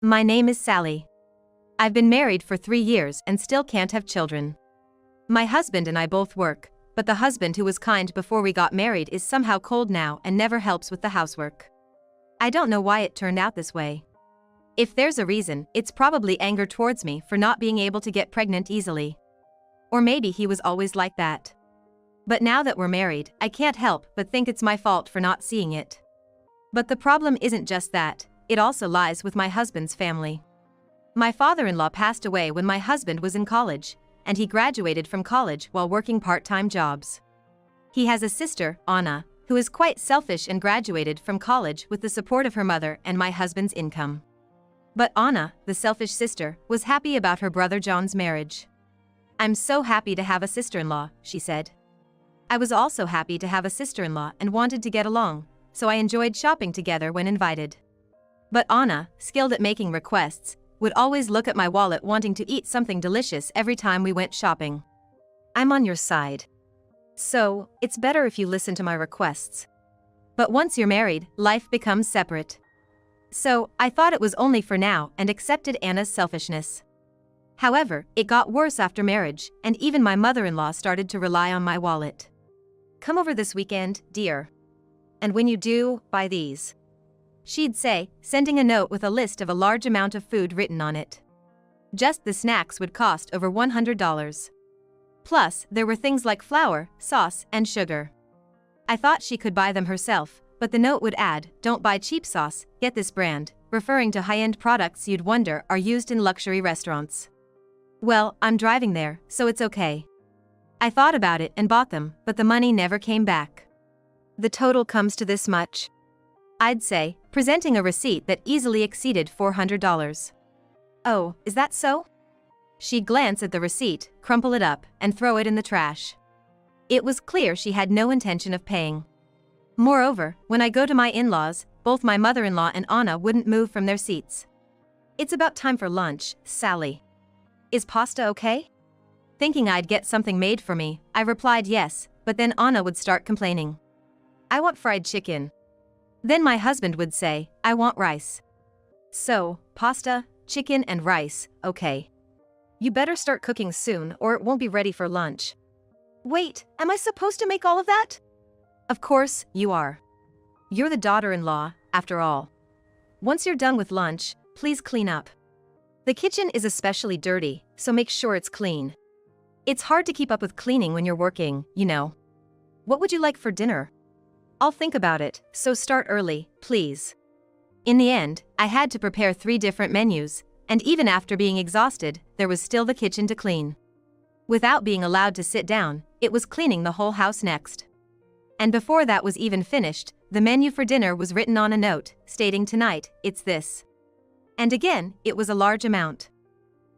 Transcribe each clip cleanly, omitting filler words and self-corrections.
My name is Sally. I've been married for 3 years and still can't have children. My husband and I both work, but the husband who was kind before we got married is somehow cold now and never helps with the housework. I don't know why it turned out this way. If there's a reason, it's probably anger towards me for not being able to get pregnant easily. Or maybe he was always like that. But now that we're married, I can't help but think it's my fault for not seeing it. But the problem isn't just that, it also lies with my husband's family. My father-in-law passed away when my husband was in college, and he graduated from college while working part-time jobs. He has a sister, Anna, who is quite selfish and graduated from college with the support of her mother and my husband's income. But Anna, the selfish sister, was happy about her brother John's marriage. "I'm so happy to have a sister-in-law," she said. I was also happy to have a sister-in-law and wanted to get along, so I enjoyed shopping together when invited. But Anna, skilled at making requests, would always look at my wallet wanting to eat something delicious every time we went shopping. I'm on your side. So, it's better if you listen to my requests. But once you're married, life becomes separate. So, I thought it was only for now and accepted Anna's selfishness. However, it got worse after marriage, and even my mother-in-law started to rely on my wallet. "Come over this weekend, dear. And when you do, buy these," she'd say, sending a note with a list of a large amount of food written on it. Just the snacks would cost over $100. Plus, there were things like flour, sauce, and sugar. I thought she could buy them herself, but the note would add, "Don't buy cheap sauce, get this brand," referring to high-end products you'd wonder are used in luxury restaurants. Well, I'm driving there, so it's okay. I thought about it and bought them, but the money never came back. The total comes to this much, I'd say, presenting a receipt that easily exceeded $400. "Oh, is that so?" She'd glance at the receipt, crumple it up, and throw it in the trash. It was clear she had no intention of paying. Moreover, when I go to my in-laws, both my mother-in-law and Anna wouldn't move from their seats. "It's about time for lunch, Sally. Is pasta okay?" Thinking I'd get something made for me, I replied yes, but then Anna would start complaining. "I want fried chicken." Then my husband would say, "I want rice." So, pasta, chicken and rice, okay. "You better start cooking soon or it won't be ready for lunch." "Wait, am I supposed to make all of that?" "Of course, you are. You're the daughter-in-law, after all. Once you're done with lunch, please clean up. The kitchen is especially dirty, so make sure it's clean. It's hard to keep up with cleaning when you're working, you know. What would you like for dinner?" "I'll think about it, so start early, please." In the end, I had to prepare 3 different menus, and even after being exhausted, there was still the kitchen to clean. Without being allowed to sit down, it was cleaning the whole house next. And before that was even finished, the menu for dinner was written on a note, stating tonight, it's this. And again, it was a large amount.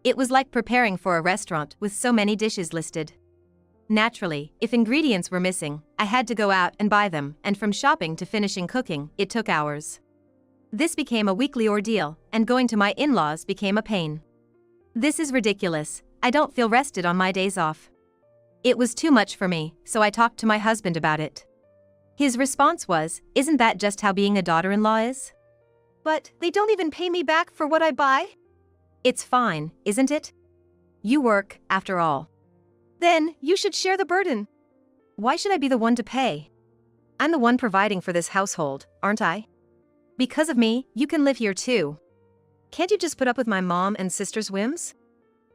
It was like preparing for a restaurant with so many dishes listed. Naturally, if ingredients were missing, I had to go out and buy them, and from shopping to finishing cooking, it took hours. This became a weekly ordeal, and going to my in-laws became a pain. This is ridiculous, I don't feel rested on my days off. It was too much for me, so I talked to my husband about it. His response was, "Isn't that just how being a daughter-in-law is?" "But they don't even pay me back for what I buy?" "It's fine, isn't it? You work, after all." "Then, you should share the burden." "Why should I be the one to pay? I'm the one providing for this household, aren't I? Because of me, you can live here too. Can't you just put up with my mom and sister's whims?"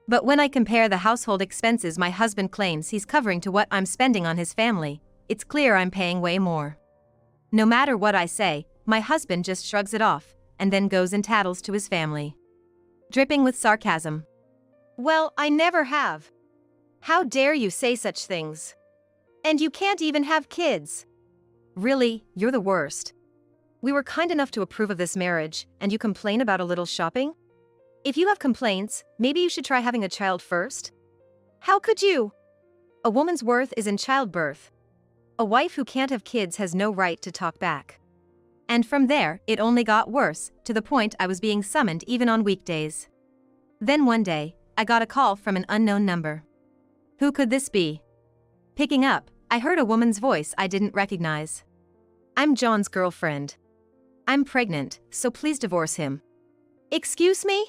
But when I compare the household expenses my husband claims he's covering to what I'm spending on his family, it's clear I'm paying way more. No matter what I say, my husband just shrugs it off, and then goes and tattles to his family. Dripping with sarcasm. "Well, I never have. How dare you say such things? And you can't even have kids." "Really, you're the worst. We were kind enough to approve of this marriage, and you complain about a little shopping? If you have complaints, maybe you should try having a child first." "How could you?" "A woman's worth is in childbirth. A wife who can't have kids has no right to talk back." And from there, it only got worse, to the point I was being summoned even on weekdays. Then one day, I got a call from an unknown number. Who could this be? Picking up, I heard a woman's voice I didn't recognize. "I'm John's girlfriend. I'm pregnant, so please divorce him." Excuse me?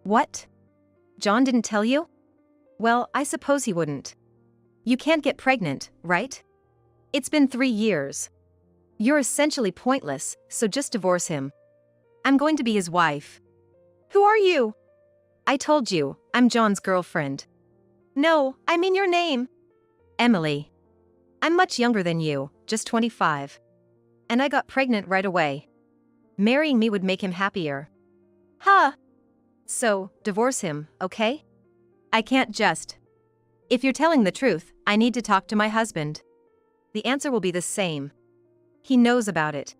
What? John didn't tell you? Well, I suppose he wouldn't. You can't get pregnant, right? It's been 3 years. You're essentially pointless, so just divorce him. I'm going to be his wife. Who are you? I told you, I'm John's girlfriend. No, I mean your name. Emily. I'm much younger than you, just 25. And I got pregnant right away. Marrying me would make him happier. Huh. So, divorce him, okay? I can't just. If you're telling the truth, I need to talk to my husband. The answer will be the same. He knows about it.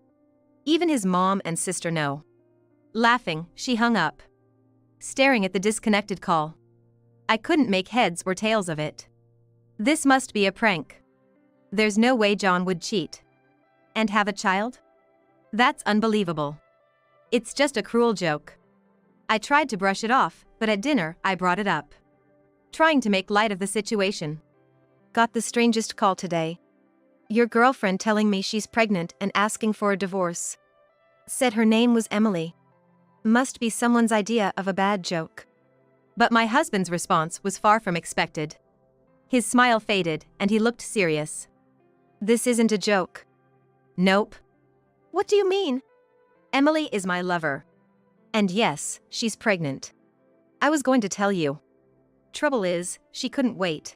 Even his mom and sister know. Laughing, she hung up, staring at the disconnected call. I couldn't make heads or tails of it. This must be a prank. There's no way John would cheat. And have a child? That's unbelievable. It's just a cruel joke. I tried to brush it off, but at dinner, I brought it up, trying to make light of the situation. Got the strangest call today. Your girlfriend telling me she's pregnant and asking for a divorce. Said her name was Emily. Must be someone's idea of a bad joke. But my husband's response was far from expected. His smile faded, and he looked serious. This isn't a joke. Nope. What do you mean? Emily is my lover. And yes, she's pregnant. I was going to tell you. Trouble is, she couldn't wait.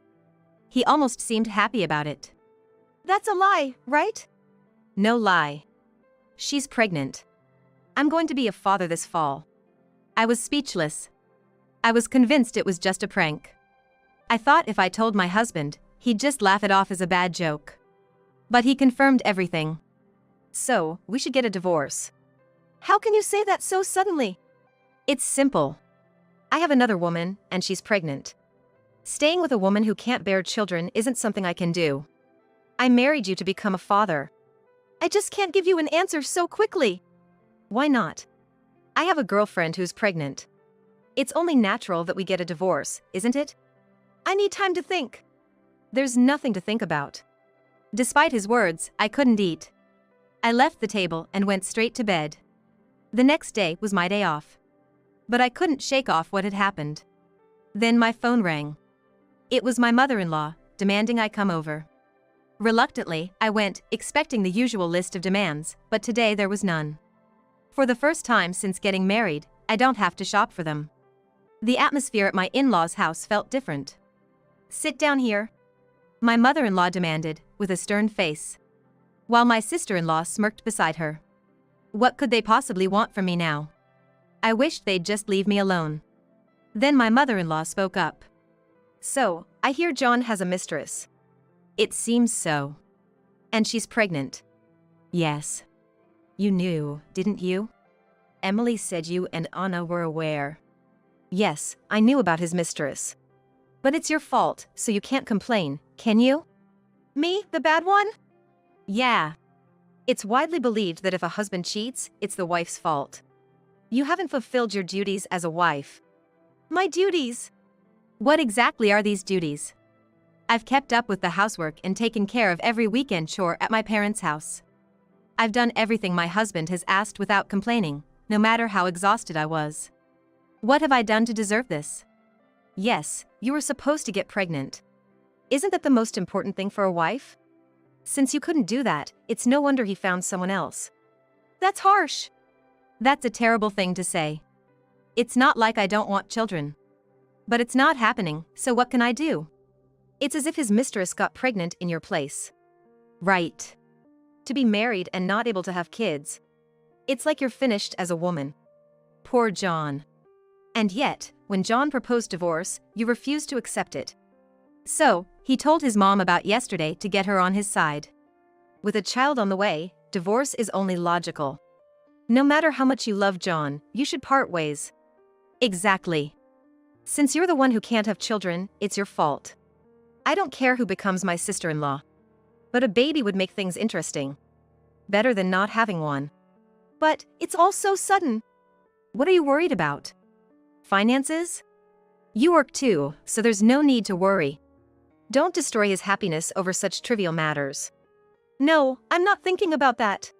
He almost seemed happy about it. That's a lie, right? No lie. She's pregnant. I'm going to be a father this fall. I was speechless. I was convinced it was just a prank. I thought if I told my husband, he'd just laugh it off as a bad joke. But he confirmed everything. So, we should get a divorce. How can you say that so suddenly? It's simple. I have another woman, and she's pregnant. Staying with a woman who can't bear children isn't something I can do. I married you to become a father. I just can't give you an answer so quickly. Why not? I have a girlfriend who's pregnant. It's only natural that we get a divorce, isn't it? I need time to think. There's nothing to think about. Despite his words, I couldn't eat. I left the table and went straight to bed. The next day was my day off. But I couldn't shake off what had happened. Then my phone rang. It was my mother-in-law, demanding I come over. Reluctantly, I went, expecting the usual list of demands, but today there was none. For the first time since getting married, I don't have to shop for them. The atmosphere at my in-laws' house felt different. Sit down here, my mother-in-law demanded, with a stern face, while my sister-in-law smirked beside her. What could they possibly want from me now? I wished they'd just leave me alone. Then my mother-in-law spoke up. So, I hear John has a mistress. It seems so. And she's pregnant. Yes. You knew, didn't you? Emily said you and Anna were aware. Yes, I knew about his mistress. But it's your fault, so you can't complain, can you? Me, the bad one? Yeah. It's widely believed that if a husband cheats, it's the wife's fault. You haven't fulfilled your duties as a wife. My duties? What exactly are these duties? I've kept up with the housework and taken care of every weekend chore at my parents' house. I've done everything my husband has asked without complaining, no matter how exhausted I was. What have I done to deserve this? Yes, you were supposed to get pregnant. Isn't that the most important thing for a wife? Since you couldn't do that, it's no wonder he found someone else. That's harsh. That's a terrible thing to say. It's not like I don't want children. But it's not happening, so what can I do? It's as if his mistress got pregnant in your place. Right. To be married and not able to have kids. It's like you're finished as a woman. Poor John. And yet, when John proposed divorce, you refused to accept it. So, he told his mom about yesterday to get her on his side. With a child on the way, divorce is only logical. No matter how much you love John, you should part ways. Exactly. Since you're the one who can't have children, it's your fault. I don't care who becomes my sister-in-law. But a baby would make things interesting. Better than not having one. But, it's all so sudden. What are you worried about? Finances? You work too, so there's no need to worry. Don't destroy his happiness over such trivial matters. No, I'm not thinking about that.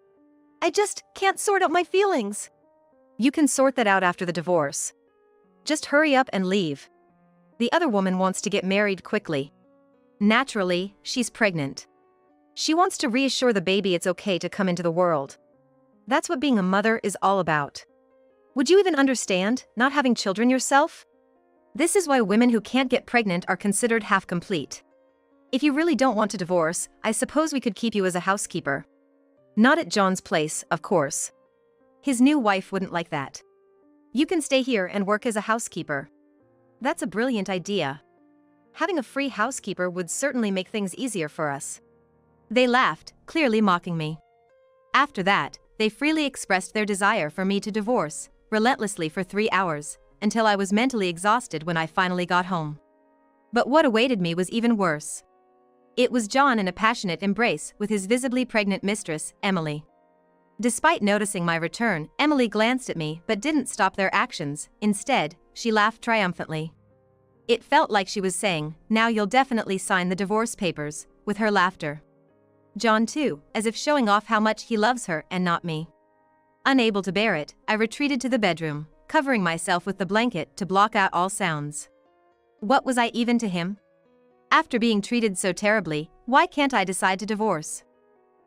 I just can't sort out my feelings. You can sort that out after the divorce. Just hurry up and leave. The other woman wants to get married quickly. Naturally, she's pregnant. She wants to reassure the baby it's okay to come into the world. That's what being a mother is all about. Would you even understand, not having children yourself? This is why women who can't get pregnant are considered half-complete. If you really don't want to divorce, I suppose we could keep you as a housekeeper. Not at John's place, of course. His new wife wouldn't like that. You can stay here and work as a housekeeper. That's a brilliant idea. Having a free housekeeper would certainly make things easier for us. They laughed, clearly mocking me. After that, they freely expressed their desire for me to divorce, relentlessly for 3 hours, until I was mentally exhausted when I finally got home. But what awaited me was even worse. It was John in a passionate embrace with his visibly pregnant mistress, Emily. Despite noticing my return, Emily glanced at me but didn't stop their actions. Instead, she laughed triumphantly. It felt like she was saying, "Now you'll definitely sign the divorce papers," with her laughter. John too, as if showing off how much he loves her and not me. Unable to bear it, I retreated to the bedroom, covering myself with the blanket to block out all sounds. What was I even to him? After being treated so terribly, why can't I decide to divorce?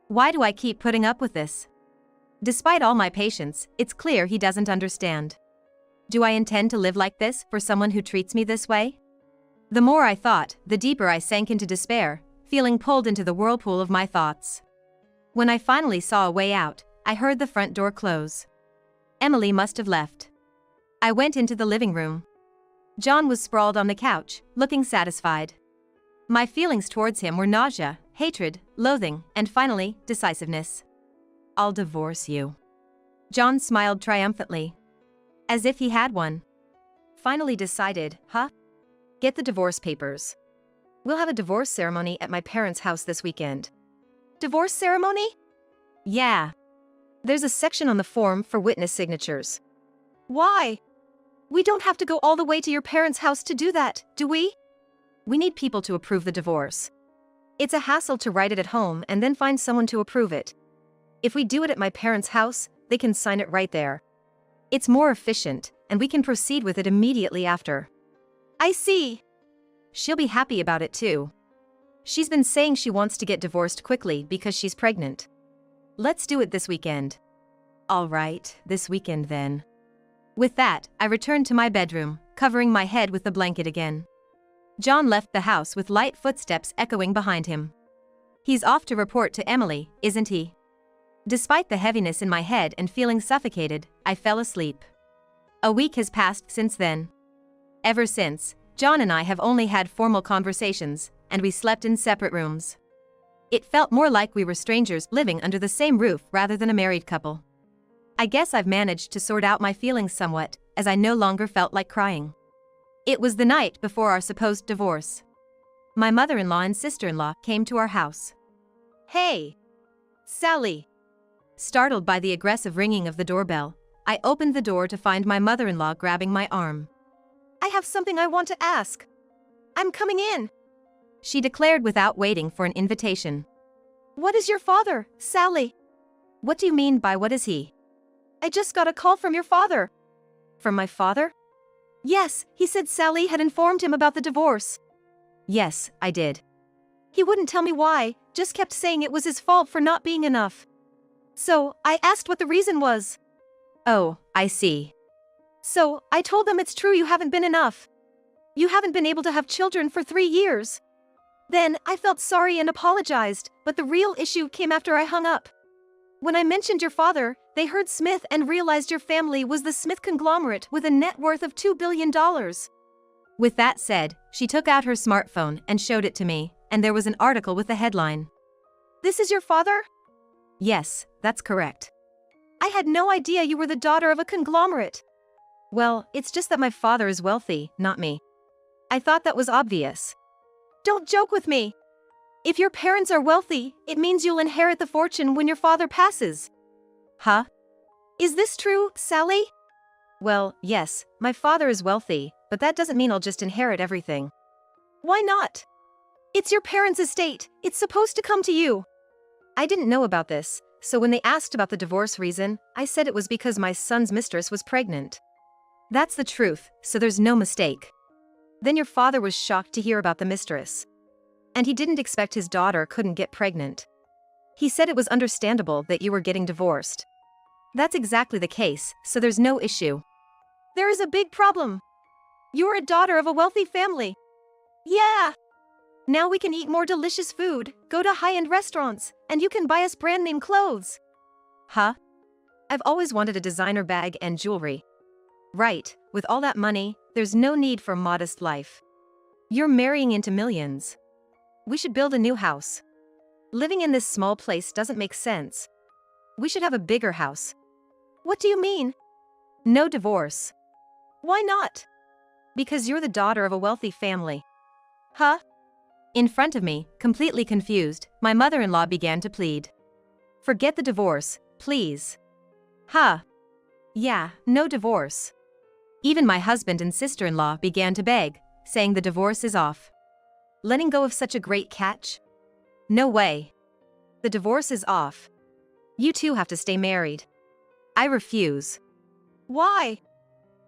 Why do I keep putting up with this? Despite all my patience, it's clear he doesn't understand. Do I intend to live like this for someone who treats me this way? The more I thought, the deeper I sank into despair, feeling pulled into the whirlpool of my thoughts. When I finally saw a way out, I heard the front door close. Emily must have left. I went into the living room. John was sprawled on the couch, looking satisfied. My feelings towards him were nausea, hatred, loathing, and finally, decisiveness. "I'll divorce you." John smiled triumphantly. As if he had one. Finally decided, huh? Get the divorce papers. We'll have a divorce ceremony at my parents' house this weekend. Divorce ceremony? Yeah. There's a section on the form for witness signatures. Why? We don't have to go all the way to your parents' house to do that, do we? We need people to approve the divorce. It's a hassle to write it at home and then find someone to approve it. If we do it at my parents' house, they can sign it right there. It's more efficient, and we can proceed with it immediately after. I see. She'll be happy about it too. She's been saying she wants to get divorced quickly because she's pregnant. Let's do it this weekend. All right, this weekend then. With that, I returned to my bedroom, covering my head with the blanket again. John left the house with light footsteps echoing behind him. He's off to report to Emily, isn't he? Despite the heaviness in my head and feeling suffocated, I fell asleep. A week has passed since then. Ever since, John and I have only had formal conversations, and we slept in separate rooms. It felt more like we were strangers living under the same roof rather than a married couple. I guess I've managed to sort out my feelings somewhat, as I no longer felt like crying. It was the night before our supposed divorce. My mother-in-law and sister-in-law came to our house. "Hey, Sally." Startled by the aggressive ringing of the doorbell, I opened the door to find my mother-in-law grabbing my arm. "I have something I want to ask. I'm coming in," she declared without waiting for an invitation. "What is your father, Sally?" "What do you mean by what is he?" "I just got a call from your father." "From my father?" "Yes, he said Sally had informed him about the divorce." "Yes, I did." "He wouldn't tell me why, just kept saying it was his fault for not being enough. So, I asked what the reason was." "Oh, I see." "So, I told them it's true you haven't been enough. You haven't been able to have children for 3 years. Then, I felt sorry and apologized, but the real issue came after I hung up. When I mentioned your father, they heard Smith and realized your family was the Smith conglomerate with a net worth of $2 billion. With that said, she took out her smartphone and showed it to me, and there was an article with the headline. "This is your father?" "Yes, that's correct." "I had no idea you were the daughter of a conglomerate." "Well, it's just that my father is wealthy, not me. I thought that was obvious." "Don't joke with me. If your parents are wealthy, it means you'll inherit the fortune when your father passes." "Huh? Is this true, Sally?" "Well, yes, my father is wealthy, but that doesn't mean I'll just inherit everything." "Why not? It's your parents' estate, it's supposed to come to you." "I didn't know about this, So when they asked about the divorce reason, I said it was because my son's mistress was pregnant. That's the truth, so there's no mistake. Then your father was shocked to hear about the mistress. And he didn't expect his daughter couldn't get pregnant. He said it was understandable that you were getting divorced. That's exactly the case, so there's no issue. There is a big problem. You're a daughter of a wealthy family. Yeah. Now we can eat more delicious food, go to high-end restaurants, and you can buy us brand-name clothes. Huh? I've always wanted a designer bag and jewelry. Right, with all that money, there's no need for a modest life. You're marrying into millions. We should build a new house. Living in this small place doesn't make sense. We should have a bigger house. What do you mean? No divorce. Why not? Because you're the daughter of a wealthy family. Huh? In front of me, completely confused, my mother-in-law began to plead. Forget the divorce, please. Huh? Yeah, no divorce. Even my husband and sister-in-law began to beg, saying the divorce is off. Letting go of such a great catch? No way. The divorce is off. You two have to stay married. I refuse. Why?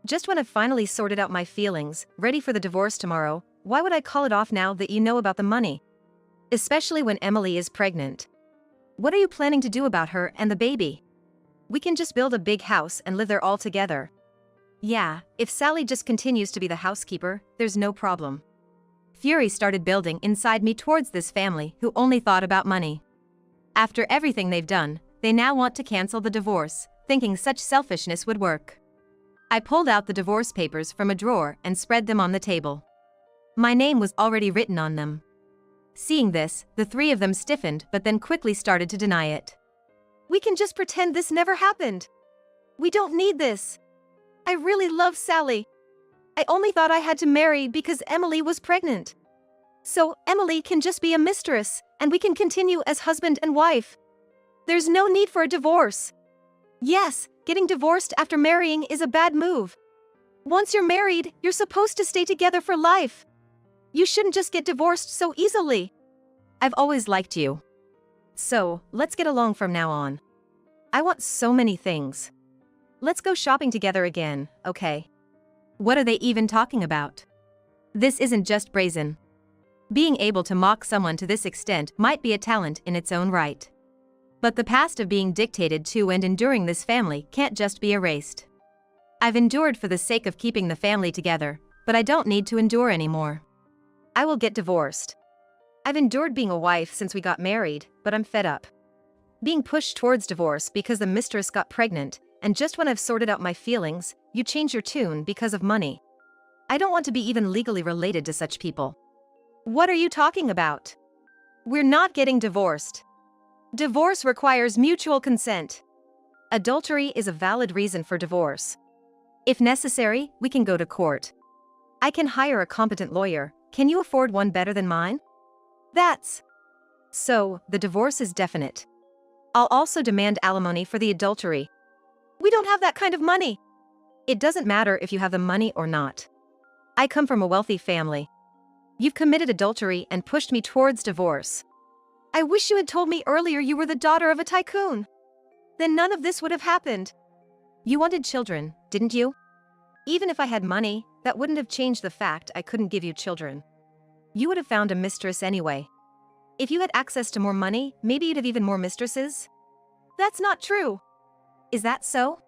Just when I've finally sorted out my feelings, ready for the divorce tomorrow, why would I call it off now that you know about the money? Especially when Emily is pregnant. What are you planning to do about her and the baby? We can just build a big house and live there all together. Yeah, if Sally just continues to be the housekeeper, there's no problem. Fury started building inside me towards this family who only thought about money. After everything they've done, they now want to cancel the divorce, thinking such selfishness would work. I pulled out the divorce papers from a drawer and spread them on the table. My name was already written on them. Seeing this, the three of them stiffened but then quickly started to deny it. We can just pretend this never happened. We don't need this. I really love Sally. I only thought I had to marry because Emily was pregnant. So Emily can just be a mistress, and we can continue as husband and wife. There's no need for a divorce. Yes, getting divorced after marrying is a bad move. Once you're married, you're supposed to stay together for life. You shouldn't just get divorced so easily. I've always liked you. So, let's get along from now on. I want so many things. Let's go shopping together again, okay? What are they even talking about? This isn't just brazen. Being able to mock someone to this extent might be a talent in its own right. But the past of being dictated to and enduring this family can't just be erased. I've endured for the sake of keeping the family together, but I don't need to endure anymore. I will get divorced. I've endured being a wife since we got married, but I'm fed up. Being pushed towards divorce because the mistress got pregnant, and just when I've sorted out my feelings, you change your tune because of money. I don't want to be even legally related to such people. What are you talking about? We're not getting divorced. Divorce requires mutual consent. Adultery is a valid reason for divorce. If necessary, we can go to court. I can hire a competent lawyer. Can you afford one better than mine? That's... So, the divorce is definite. I'll also demand alimony for the adultery. We don't have that kind of money. It doesn't matter if you have the money or not. I come from a wealthy family. You've committed adultery and pushed me towards divorce. I wish you had told me earlier you were the daughter of a tycoon. Then none of this would have happened. You wanted children, didn't you? Even if I had money, that wouldn't have changed the fact I couldn't give you children. You would have found a mistress anyway. If you had access to more money, maybe you'd have even more mistresses? That's not true. Is that so?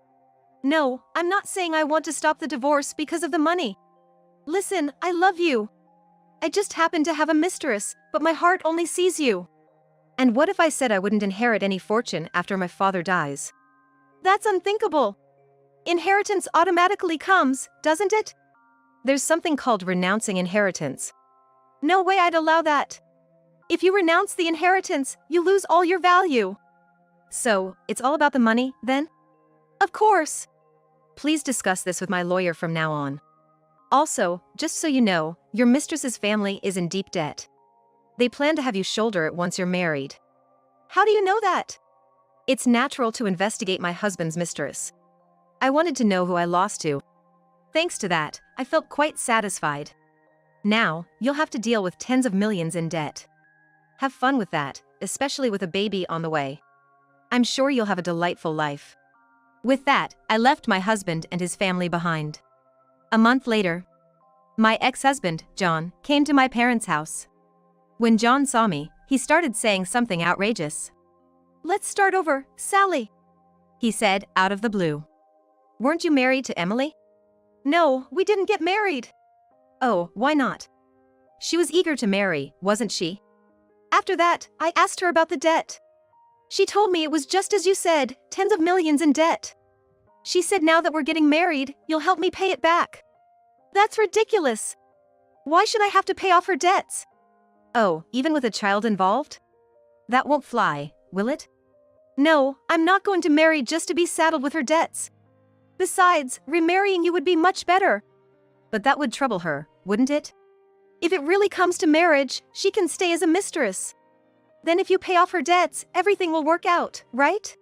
No, I'm not saying I want to stop the divorce because of the money. Listen, I love you. I just happen to have a mistress, but my heart only sees you. And what if I said I wouldn't inherit any fortune after my father dies? That's unthinkable. Inheritance automatically comes, doesn't it? There's something called renouncing inheritance. No way I'd allow that. If you renounce the inheritance, you lose all your value. So, it's all about the money, then? Of course. Please discuss this with my lawyer from now on. Also, just so you know, your mistress's family is in deep debt. They plan to have you shoulder it once you're married. How do you know that? It's natural to investigate my husband's mistress. I wanted to know who I lost to. Thanks to that, I felt quite satisfied. Now, you'll have to deal with tens of millions in debt. Have fun with that, especially with a baby on the way. I'm sure you'll have a delightful life." With that, I left my husband and his family behind. A month later, my ex-husband, John, came to my parents' house. When John saw me, he started saying something outrageous. "Let's start over, Sally," he said, out of the blue. "Weren't you married to Emily?" "No, we didn't get married." "Oh, why not?" "She was eager to marry, wasn't she?" "After that, I asked her about the debt. She told me it was just as you said, tens of millions in debt. She said now that we're getting married, you'll help me pay it back. That's ridiculous. Why should I have to pay off her debts?" "Oh, even with a child involved? That won't fly, will it?" "No, I'm not going to marry just to be saddled with her debts. Besides, remarrying you would be much better." "But that would trouble her, wouldn't it?" "If it really comes to marriage, she can stay as a mistress. Then if you pay off her debts, everything will work out, right?"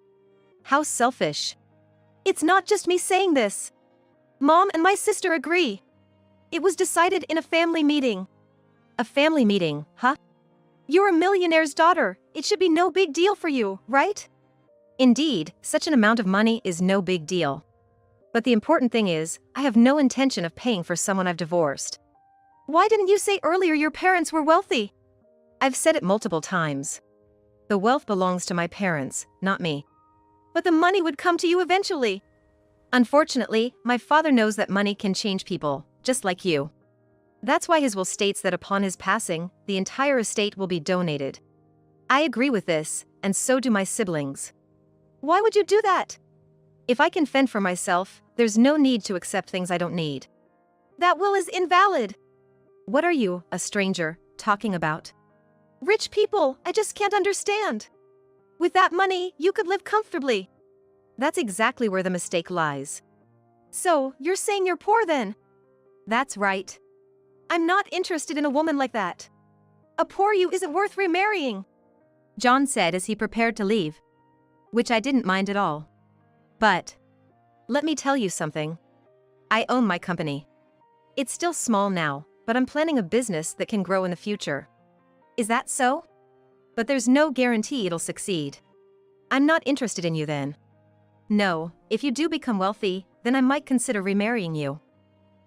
"How selfish." "It's not just me saying this. Mom and my sister agree. It was decided in a family meeting." "A family meeting, huh?" "You're a millionaire's daughter, it should be no big deal for you, right?" "Indeed, such an amount of money is no big deal. But the important thing is, I have no intention of paying for someone I've divorced." "Why didn't you say earlier your parents were wealthy?" "I've said it multiple times. The wealth belongs to my parents, not me." "But the money would come to you eventually." "Unfortunately, my father knows that money can change people, just like you. That's why his will states that upon his passing, the entire estate will be donated. I agree with this, and so do my siblings." "Why would you do that?" "If I can fend for myself, there's no need to accept things I don't need." "That will is invalid." "What are you, a stranger, talking about?" "Rich people, I just can't understand. With that money, you could live comfortably." "That's exactly where the mistake lies." "So, you're saying you're poor then?" "That's right." "I'm not interested in a woman like that. A poor you isn't worth remarrying," John said as he prepared to leave. Which I didn't mind at all. "But let me tell you something. I own my company. It's still small now, but I'm planning a business that can grow in the future." "Is that so?" "But there's no guarantee it'll succeed." "I'm not interested in you then." "No, if you do become wealthy, then I might consider remarrying you."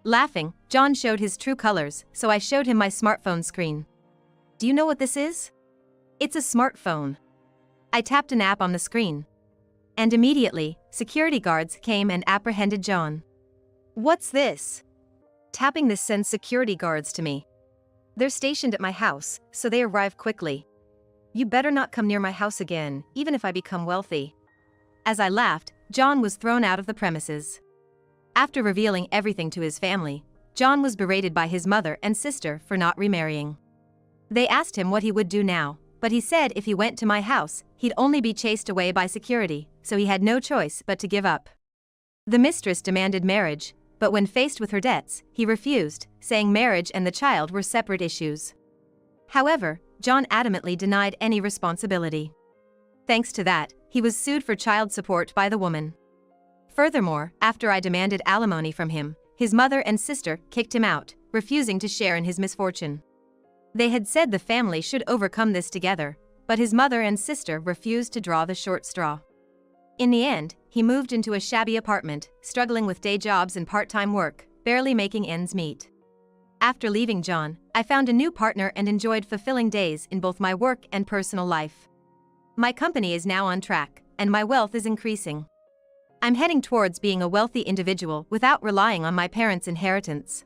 Laughing, John showed his true colors, so I showed him my smartphone screen. "Do you know what this is?" "It's a smartphone." I tapped an app on the screen. And immediately, security guards came and apprehended John. "What's this?" "Tapping this sends security guards to me. They're stationed at my house, so they arrive quickly. You better not come near my house again, even if I become wealthy." As I laughed, John was thrown out of the premises. After revealing everything to his family, John was berated by his mother and sister for not remarrying. They asked him what he would do now, but he said if he went to my house, he'd only be chased away by security, so he had no choice but to give up. The mistress demanded marriage, but when faced with her debts, he refused, saying marriage and the child were separate issues. However, John adamantly denied any responsibility. Thanks to that, he was sued for child support by the woman. Furthermore, after I demanded alimony from him, his mother and sister kicked him out, refusing to share in his misfortune. They had said the family should overcome this together, but his mother and sister refused to draw the short straw. In the end, he moved into a shabby apartment, struggling with day jobs and part-time work, barely making ends meet. After leaving John, I found a new partner and enjoyed fulfilling days in both my work and personal life. My company is now on track, and my wealth is increasing. I'm heading towards being a wealthy individual without relying on my parents' inheritance.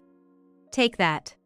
Take that.